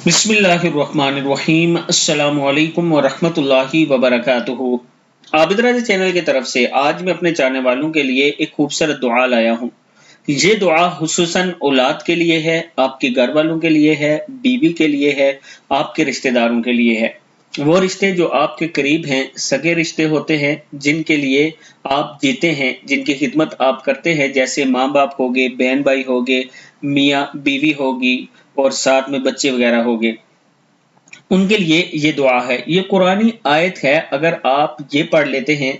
بسم اللہ الرحمن الرحیم، السلام علیکم ورحمۃ اللہ وبرکاتہ۔ عابد راضی چینل کی طرف سے آج میں اپنے چاہنے والوں کے لیے ایک خوبصورت دعا لایا ہوں۔ یہ دعا خصوصاً اولاد کے لیے ہے، آپ کے گھر والوں کے لیے ہے، بیوی کے لیے ہے، آپ کے رشتہ داروں کے لیے ہے۔ وہ رشتے جو آپ کے قریب ہیں، سگے رشتے ہوتے ہیں، جن کے لیے آپ جیتے ہیں، جن کی خدمت آپ کرتے ہیں، جیسے ماں باپ ہوگے، بہن بھائی ہوگے، میاں بیوی ہوگی اور ساتھ میں بچے وغیرہ ہوگے، ان کے لیے یہ دعا ہے۔ یہ قرآنی آیت ہے، اگر آپ یہ پڑھ لیتے ہیں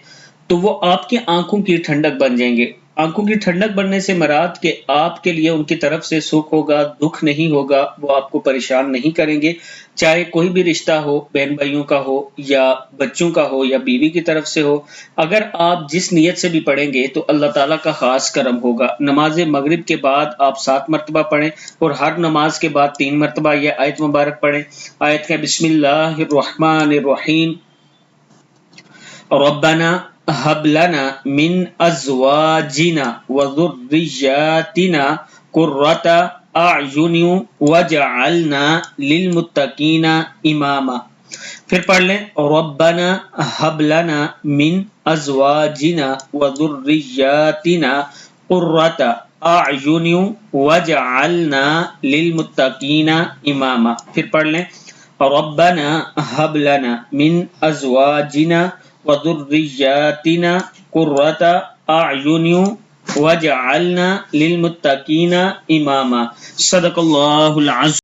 تو وہ آپ کی آنکھوں کی ٹھنڈک بن جائیں گے۔ آنکھوں کی ٹھنڈک بننے سے مراد کہ آپ کے لیے ان کی طرف سے سکھ ہوگا، دکھ نہیں ہوگا، وہ آپ کو پریشان نہیں کریں گے، چاہے کوئی بھی رشتہ ہو، بہن بھائیوں کا ہو یا بچوں کا ہو یا بیوی کی طرف سے ہو۔ اگر آپ جس نیت سے بھی پڑھیں گے تو اللہ تعالیٰ کا خاص کرم ہوگا۔ نماز مغرب کے بعد آپ 7 مرتبہ پڑھیں اور ہر نماز کے بعد 3 مرتبہ یہ آیت مبارک پڑھیں۔ آیت ہے بسم اللہ الرحمن الرحیم، ربنا هب لنا من ازواجنا وذرياتنا قرة اعین واجعلنا للمتقین اماما۔ پھر پڑھ لیں، ربنا هب لنا من ازواجنا وذرياتنا قرة اعین واجعلنا للمتقین اماما۔ پھر پڑھ لیں، ربنا هب لنا من ازواجنا وذرياتنا قرة اعین واجعلنا للمتقین اماما۔ صدق اللہ العظیم۔